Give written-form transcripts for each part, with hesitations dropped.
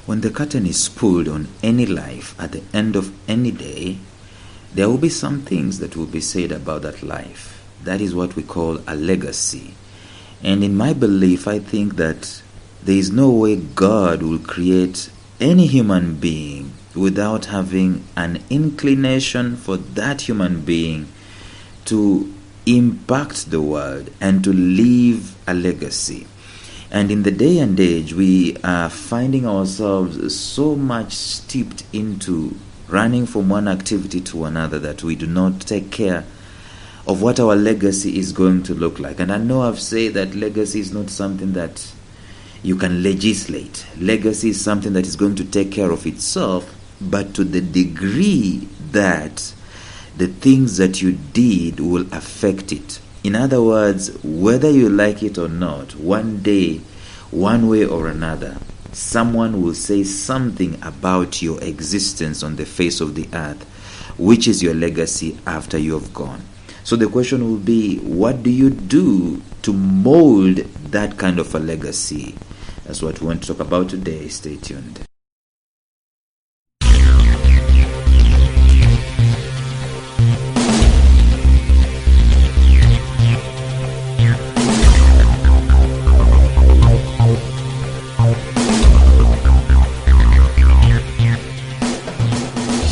When the curtain is pulled on any life at the end of any day, there will be some things that will be said about that life. That is what we call a legacy. And in my belief, I think that there is no way God will create any human being without having an inclination for that human being to impact the world and to leave a legacy. And in the day and age, we are finding ourselves so much steeped into running from one activity to another that we do not take care of what our legacy is going to look like. And I know I've said that legacy is not something that you can legislate. Legacy is something that is going to take care of itself, but to the degree that the things that you did will affect it. In other words, whether you like it or not, one day, one way or another, someone will say something about your existence on the face of the earth, which is your legacy after you have gone. So the question will be, what do you do to mold that kind of a legacy? That's what we want to talk about today. Stay tuned.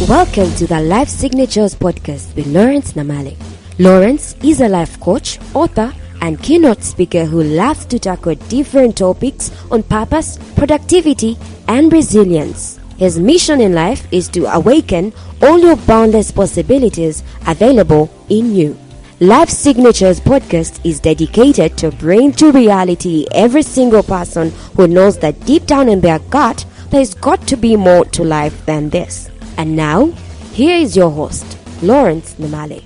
Welcome to the Life Signatures podcast with Lawrence Namale. Lawrence is a life coach, author, and keynote speaker who loves to tackle different topics on purpose, productivity, and resilience. His mission in life is to awaken all your boundless possibilities available in you. Life Signatures podcast is dedicated to bring to reality every single person who knows that deep down in their gut, there's got to be more to life than this. And now, here is your host, Lawrence Namale.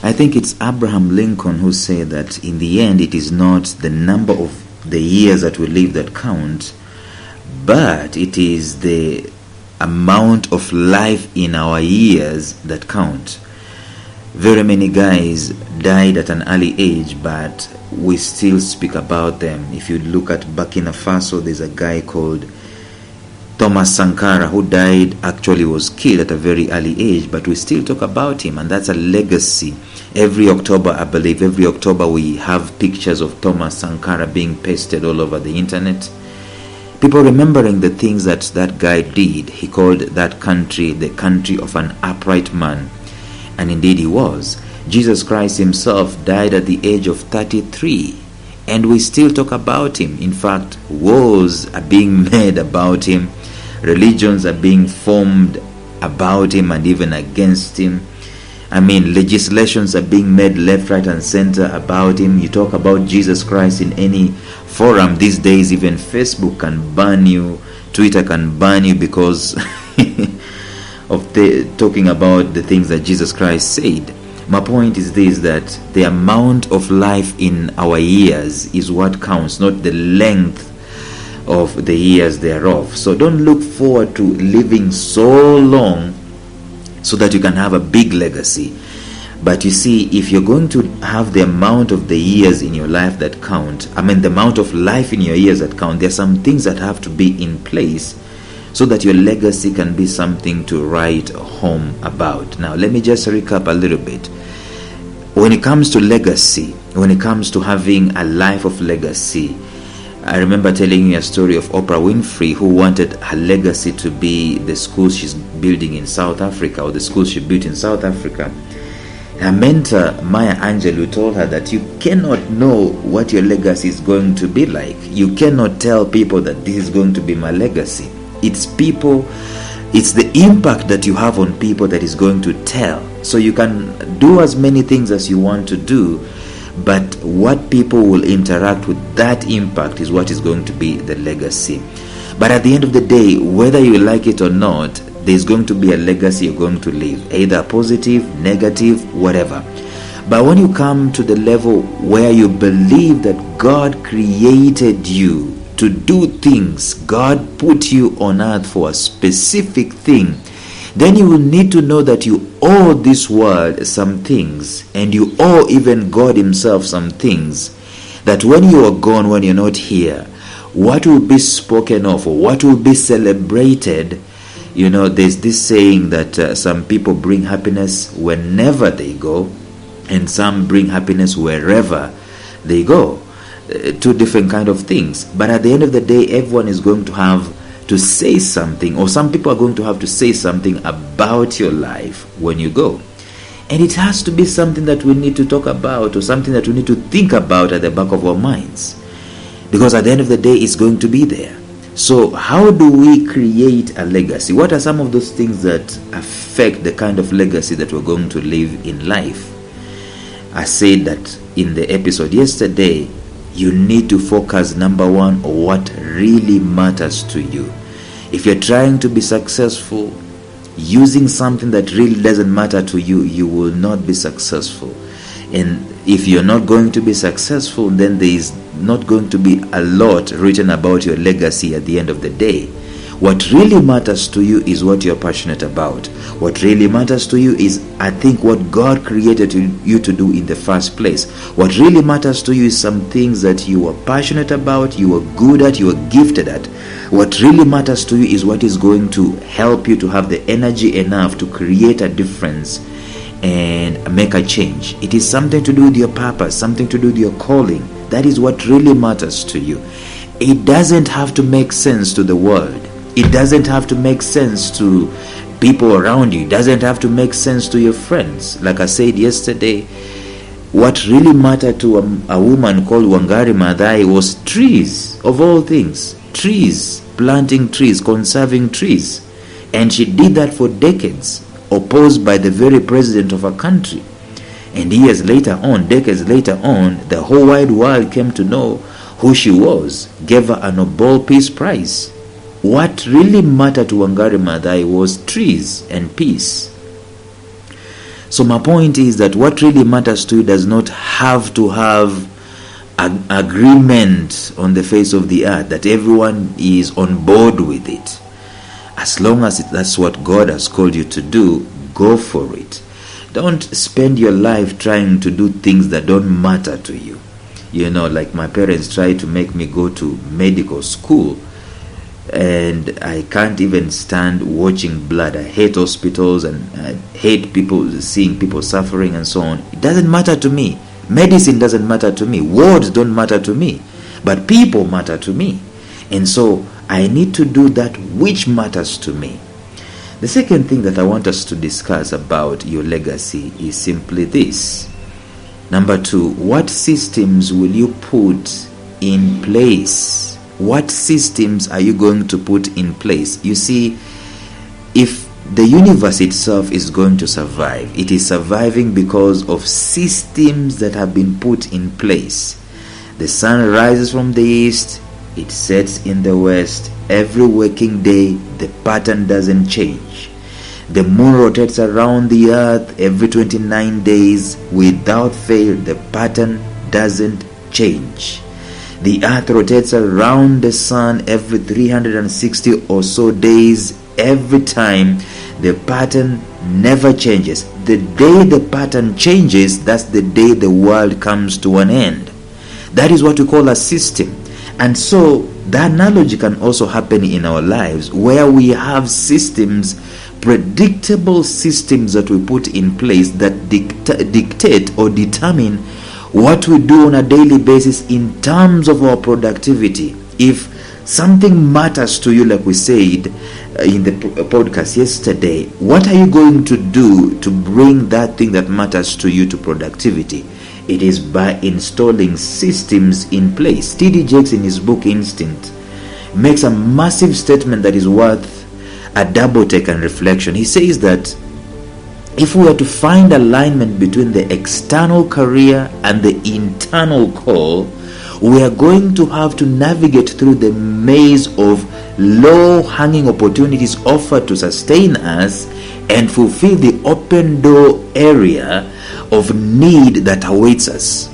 I think it's Abraham Lincoln who said that in the end it is not the number of the years that we live that count, but it is the amount of life in our years that count. Very many guys died at an early age, but we still speak about them. If you look at Burkina Faso, there's a guy called Thomas Sankara who died, actually was killed at a very early age, but we still talk about him, and that's a legacy. Every October, I believe, we have pictures of Thomas Sankara being pasted all over the internet. People remembering the things that that guy did. He called that country the country of an upright man. And indeed he was. Jesus Christ himself died at the age of 33. And we still talk about him. In fact, wars are being made about him. Religions are being formed about him and even against him. Legislations are being made left, right, and center about him. You talk about Jesus Christ in any forum these days, even Facebook can ban you, Twitter can ban you because of talking about the things that Jesus Christ said. My point is this, that the amount of life in our years is what counts, not the length of the years thereof. So don't look forward to living so long so that you can have a big legacy. But you see, if you're going to have the amount of the years in your life that count, the amount of life in your years that count, there are some things that have to be in place so that your legacy can be something to write home about. Now, let me just recap a little bit. When it comes to legacy, when it comes to having a life of legacy, I remember telling you a story of Oprah Winfrey, who wanted her legacy to be the schools she's building in South Africa, or the schools she built in South Africa. Her mentor, Maya Angelou, told her that you cannot know what your legacy is going to be like. You cannot tell people that this is going to be my legacy. It's people, it's the impact that you have on people that is going to tell. So you can do as many things as you want to do, but what people will interact with, that impact is what is going to be the legacy. But at the end of the day, whether you like it or not, there's going to be a legacy you're going to leave, either positive, negative, whatever. But when you come to the level where you believe that God created you to do things, God put you on earth for a specific thing, then you will need to know that you owe this world some things, and you owe even God himself some things, that when you are gone, when you're not here, what will be spoken of or what will be celebrated. There's this saying that some people bring happiness whenever they go, and some bring happiness wherever they go. Two different kind of things. But at the end of the day, everyone is going to have to say something, or some people are going to have to say something about your life when you go. And it has to be something that we need to talk about, or something that we need to think about at the back of our minds. Because at the end of the day, it's going to be there. So how do we create a legacy? What are some of those things that affect the kind of legacy that we're going to live in life? I said that in the episode yesterday, you need to focus, number one, on what really matters to you. If you're trying to be successful using something that really doesn't matter to you, you will not be successful. And if you're not going to be successful, then there is not going to be a lot written about your legacy at the end of the day. What really matters to you is what you're passionate about. What really matters to you is, I think, what God created you to do in the first place. What really matters to you is some things that you are passionate about, you are good at, you are gifted at. What really matters to you is what is going to help you to have the energy enough to create a difference and make a change. It is something to do with your purpose, something to do with your calling. That is what really matters to you. It doesn't have to make sense to the world. It doesn't have to make sense to people around you. It doesn't have to make sense to your friends. Like I said yesterday, what really mattered to a woman called Wangari Maathai was trees, of all things. Trees, planting trees, conserving trees. And she did that for decades, opposed by the very president of her country. And years later on, decades later on, the whole wide world came to know who she was, gave her a Nobel Peace Prize. What really mattered to Wangari Maathai was trees and peace. So my point is that what really matters to you does not have to have an agreement on the face of the earth, that everyone is on board with it. As long as that's what God has called you to do, go for it. Don't spend your life trying to do things that don't matter to you. Like my parents tried to make me go to medical school, and I can't even stand watching blood. I hate hospitals, and I hate seeing people suffering and so on. It doesn't matter to me. Medicine doesn't matter to me. Words don't matter to me. But people matter to me. And so I need to do that which matters to me. The second thing that I want us to discuss about your legacy is simply this. Number 2, what systems will you put in place? What systems are you going to put in place? You see, if the universe itself is going to survive, it is surviving because of systems that have been put in place. The sun rises from the east, it sets in the west. Every waking day, the pattern doesn't change. The moon rotates around the earth every 29 days. Without fail, the pattern doesn't change. The earth rotates around the sun every 360 or so days. Every time, the pattern never changes. The day the pattern changes, that's the day the world comes to an end. That is what we call a system. And so the analogy can also happen in our lives, where we have systems, predictable systems that we put in place that dictate or determine what we do on a daily basis in terms of our productivity. If something matters to you, like we said in the podcast yesterday, what are you going to do to bring that thing that matters to you to productivity? It is by installing systems in place. T.D. Jakes, in his book Instinct, makes a massive statement that is worth a double take and reflection. He says that if we were to find alignment between the external career and the internal call, we are going to have to navigate through the maze of low-hanging opportunities offered to sustain us and fulfill the open door area of need that awaits us.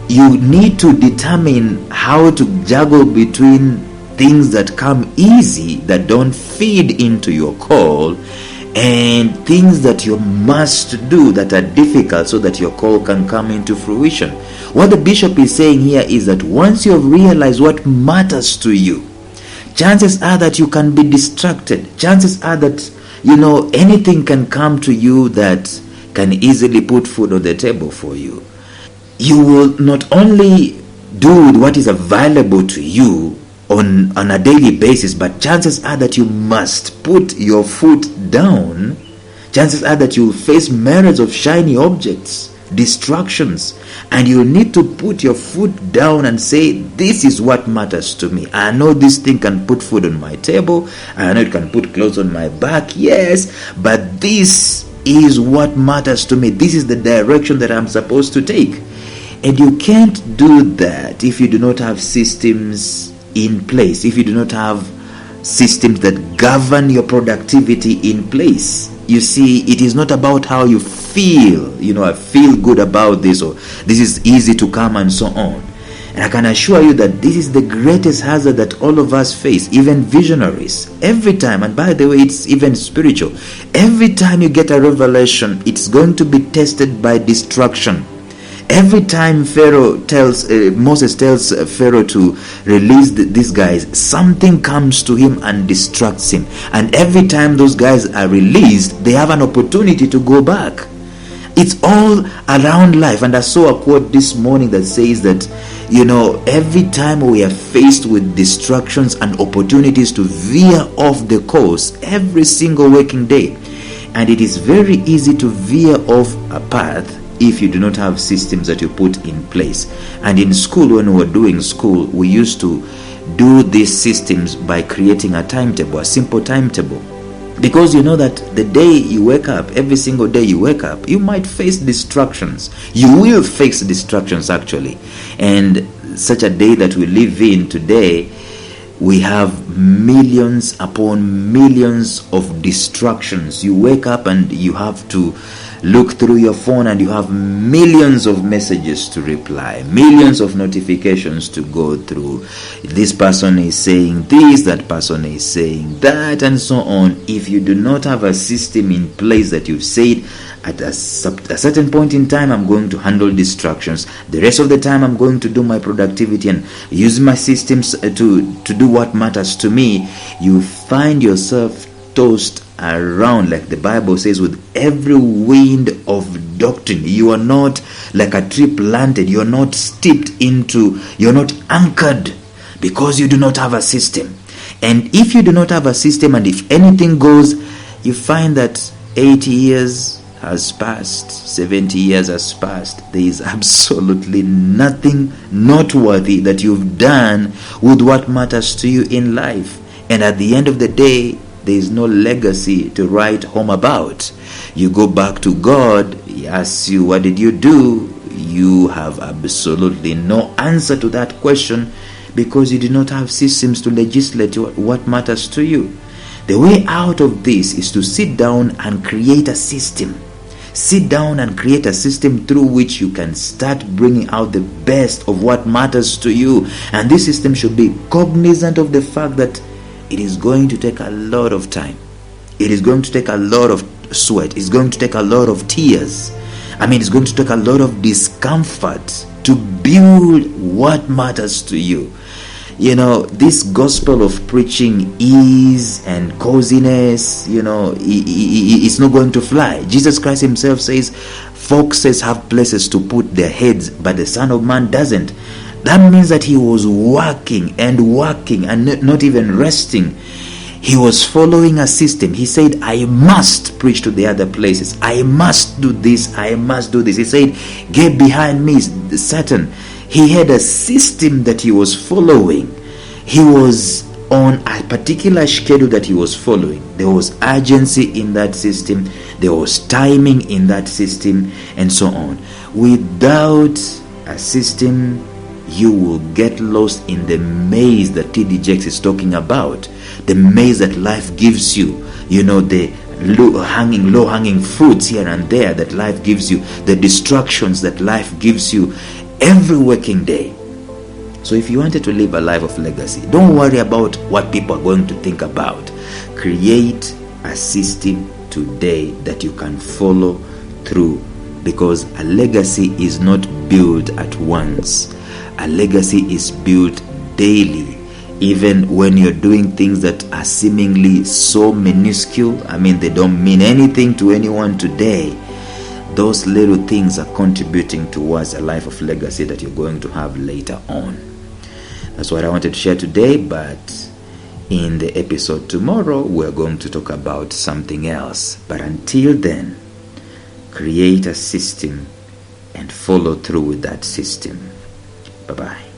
You need to determine how to juggle between things that come easy, that don't feed into your call, and things that you must do that are difficult so that your call can come into fruition. What the bishop is saying here is that once you have realized what matters to you, chances are that you can be distracted. Chances are that, anything can come to you that can easily put food on the table for you. You will not only do with what is available to you on a daily basis, but chances are that you must put your foot down. Chances are that you will face myriads of shiny objects, distractions, and you need to put your foot down and say, this is what matters to me. I know this thing can put food on my table, I know it can put clothes on my back, yes, but this is what matters to me. This is the direction that I'm supposed to take. And you can't do that if you do not have systems in place, if you do not have systems that govern your productivity in place. You see, it is not about how you feel, I feel good about this, or this is easy to come, and so on. And I can assure you that this is the greatest hazard that all of us face, even visionaries. Every time, and by the way, it's even spiritual, every time you get a revelation, it's going to be tested by distraction. Every time Moses tells Pharaoh to release these guys, something comes to him and distracts him. And every time those guys are released, they have an opportunity to go back. It's all around life. And I saw a quote this morning that says that, every time we are faced with distractions and opportunities to veer off the course every single waking day. And it is very easy to veer off a path if you do not have systems that you put in place. And in school, when we were doing school, we used to do these systems by creating a timetable, a simple timetable. Because you know that the day you wake up, every single day you wake up, you might face distractions. You will face distractions, actually. And such a day that we live in today, we have millions upon millions of distractions. You wake up and you have to look through your phone and you have millions of messages to reply, millions of notifications to go through. This person is saying this, that person is saying that, and so on. If you do not have a system in place that you've said, at a certain point in time, I'm going to handle distractions. The rest of the time, I'm going to do my productivity and use my systems to do what matters to me. You find yourself tossed around, like the Bible says, with every wind of doctrine. You are not like a tree planted. You are not you're not anchored, because you do not have a system. And if you do not have a system, and if anything goes, you find that 80 years has passed, 70 years has passed. There is absolutely nothing noteworthy that you've done with what matters to you in life. And at the end of the day, there is no legacy to write home about. You go back to God, He asks you, what did you do? You have absolutely no answer to that question, because you do not have systems to legislate what matters to you. The way out of this is to sit down and create a system. Sit down and create a system through which you can start bringing out the best of what matters to you. And this system should be cognizant of the fact that it is going to take a lot of time. It is going to take a lot of sweat. It's going to take a lot of tears. It's going to take a lot of discomfort to build what matters to you. This gospel of preaching ease and coziness, it's not going to fly. Jesus Christ himself says, foxes have places to put their heads, but the Son of Man doesn't. That means that he was working and not even resting. He was following a system. He said, I must preach to the other places. I must do this. I must do this. He said, get behind me, Satan. He had a system that he was following. He was on a particular schedule that he was following. There was urgency in that system. There was timing in that system, and so on. Without a system, you will get lost in the maze that T.D. Jakes is talking about. The maze that life gives you. The low hanging fruits here and there that life gives you, the distractions that life gives you every working day. So if you wanted to live a life of legacy, don't worry about what people are going to think about. Create a system today that you can follow through, because a legacy is not built at once. A legacy is built daily. Even when you're doing things that are seemingly so minuscule, they don't mean anything to anyone today, those little things are contributing towards a life of legacy that you're going to have later on. That's what I wanted to share today, but in the episode tomorrow, we're going to talk about something else. But until then, create a system and follow through with that system. Bye-bye.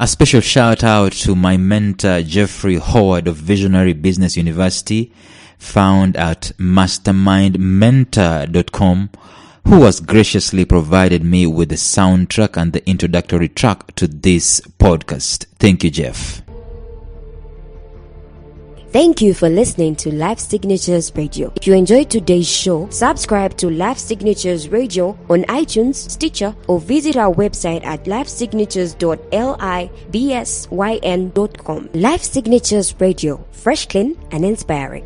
A special shout out to my mentor Jeffrey Howard of Visionary Business University, found at mastermindmentor.com, who has graciously provided me with the soundtrack and the introductory track to this podcast. Thank you, Jeff. Thank you for listening to Life Signatures Radio. If you enjoyed today's show, subscribe to Life Signatures Radio on iTunes, Stitcher, or visit our website at lifesignatures.libsyn.com. Life Signatures Radio, fresh, clean, and inspiring.